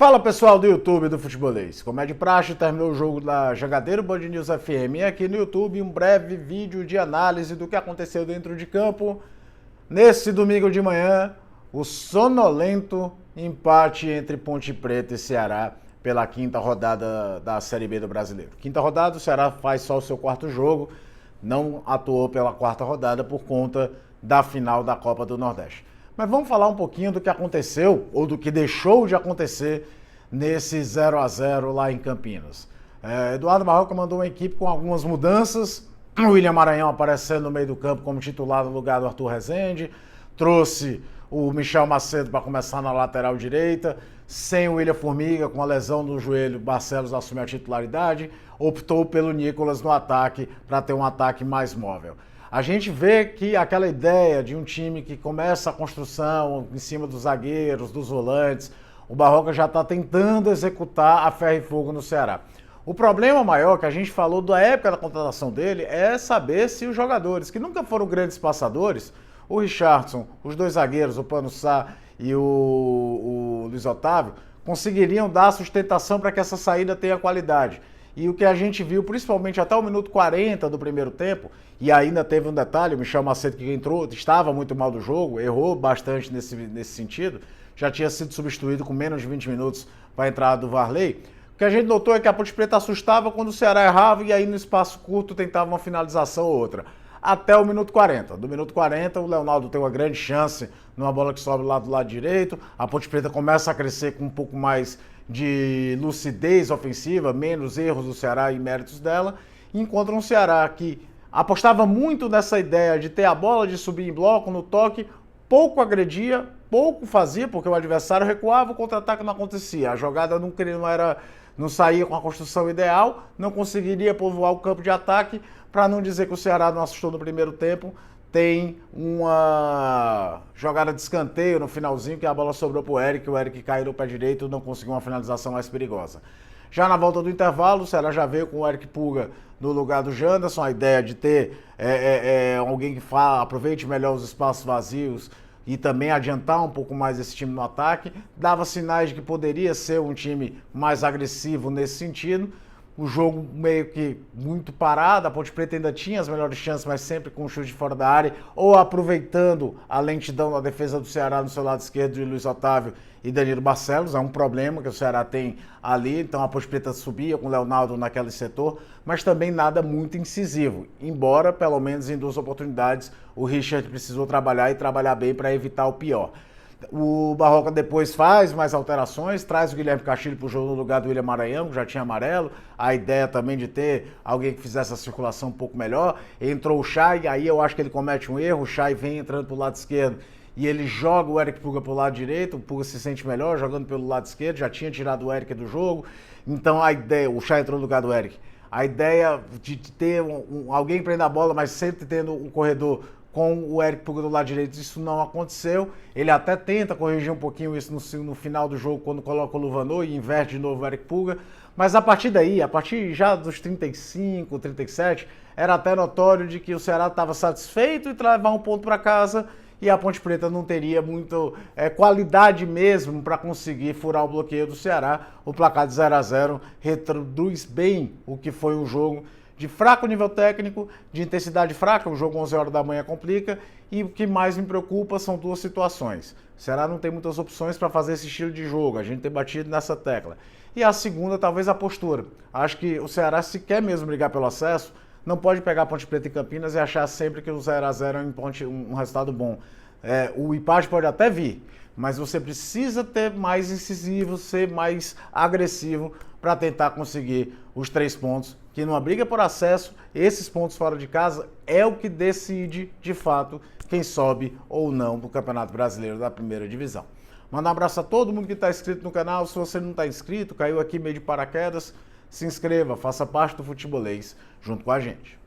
Fala pessoal do YouTube do Futebolês. Como é de praxe, terminou o jogo da Jangadeiro Band News FM e aqui no YouTube um breve vídeo de análise do que aconteceu dentro de campo nesse domingo de manhã, o sonolento empate entre Ponte Preta e Ceará pela quinta rodada da Série B do Brasileiro. Quinta rodada, o Ceará faz só o seu quarto jogo, não atuou pela quarta rodada por conta da final da Copa do Nordeste. Mas vamos falar um pouquinho do que aconteceu, ou do que deixou de acontecer nesse 0-0 lá em Campinas. Eduardo Barroca mandou uma equipe com algumas mudanças, o William Maranhão aparecendo no meio do campo como titular no lugar do Arthur Rezende, trouxe o Michel Macedo para começar na lateral direita, sem o William Formiga, com a lesão no joelho, Barcelos assumiu a titularidade, optou pelo Nicolas no ataque para ter um ataque mais móvel. A gente vê que aquela ideia de um time que começa a construção em cima dos zagueiros, dos volantes, o Barroca já está tentando executar a ferro e fogo no Ceará. O problema maior que a gente falou da época da contratação dele é saber se os jogadores, que nunca foram grandes passadores, o Richardson, os dois zagueiros, o Pano Sá e o Luiz Otávio, conseguiriam dar sustentação para que essa saída tenha qualidade. E o que a gente viu, principalmente até o minuto 40 do primeiro tempo, e ainda teve um detalhe, o Michel Macedo que entrou, estava muito mal do jogo, errou bastante nesse sentido, já tinha sido substituído com menos de 20 minutos para a entrada do Varley. O que a gente notou é que a Ponte Preta assustava quando o Ceará errava e aí no espaço curto tentava uma finalização ou outra. Até o minuto 40. Do minuto 40, o Leonardo tem uma grande chance numa bola que sobe lá do lado direito, a Ponte Preta começa a crescer com um pouco mais de lucidez ofensiva, menos erros do Ceará e méritos dela, e encontra um Ceará que apostava muito nessa ideia de ter a bola, de subir em bloco, no toque, pouco agredia, pouco fazia, porque o adversário recuava, o contra-ataque não acontecia, a jogada não saía com a construção ideal, não conseguiria povoar o campo de ataque, para não dizer que o Ceará não assustou no primeiro tempo, tem uma jogada de escanteio no finalzinho, que a bola sobrou para o Eric caiu no pé direito e não conseguiu uma finalização mais perigosa. Já na volta do intervalo, o Ceará já veio com o Eric Puga no lugar do Janderson, a ideia de ter alguém que aproveite melhor os espaços vazios e também adiantar um pouco mais esse time no ataque, dava sinais de que poderia ser um time mais agressivo nesse sentido. O jogo meio que muito parado, a Ponte Preta ainda tinha as melhores chances, mas sempre com um chute de fora da área, ou aproveitando a lentidão da defesa do Ceará no seu lado esquerdo de Luiz Otávio e Danilo Barcelos. É um problema que o Ceará tem ali, então a Ponte Preta subia com o Leonardo naquele setor, mas também nada muito incisivo, embora pelo menos em duas oportunidades o Richard precisou trabalhar e trabalhar bem para evitar o pior. O Barroca depois faz mais alterações, traz o Guilherme Castilho para o jogo no lugar do William Maranhão, que já tinha amarelo. A ideia também de ter alguém que fizesse a circulação um pouco melhor. Entrou o Chay, aí eu acho que ele comete um erro, o Chay vem entrando para o lado esquerdo e ele joga o Eric Puga para o lado direito, o Puga se sente melhor jogando pelo lado esquerdo, já tinha tirado o Eric do jogo. Então a ideia, o Chay entrou no lugar do Eric. A ideia de ter alguém prender a bola, mas sempre tendo um corredor com o Eric Puga do lado direito, isso não aconteceu. Ele até tenta corrigir um pouquinho isso no final do jogo, quando coloca o Luvanor e inverte de novo o Eric Puga. Mas a partir daí, a partir já dos 35, 37, era até notório de que o Ceará estava satisfeito em levar um ponto para casa e a Ponte Preta não teria muito qualidade mesmo para conseguir furar o bloqueio do Ceará. O placar de 0-0 retroduz bem o que foi um jogo de fraco nível técnico, de intensidade fraca, o jogo 11 horas da manhã complica, e o que mais me preocupa são duas situações. O Ceará não tem muitas opções para fazer esse estilo de jogo, a gente tem batido nessa tecla. E a segunda, talvez a postura. Acho que o Ceará, se quer mesmo brigar pelo acesso, não pode pegar a Ponte Preta e Campinas e achar sempre que o 0-0 é um resultado bom. O empate pode até vir, mas você precisa ter mais incisivo, ser mais agressivo para tentar conseguir os 3 pontos, que numa briga por acesso, esses pontos fora de casa é o que decide, de fato, quem sobe ou não para o Campeonato Brasileiro da Primeira Divisão. Manda um abraço a todo mundo que está inscrito no canal. Se você não está inscrito, caiu aqui meio de paraquedas, se inscreva, faça parte do Futebolês junto com a gente.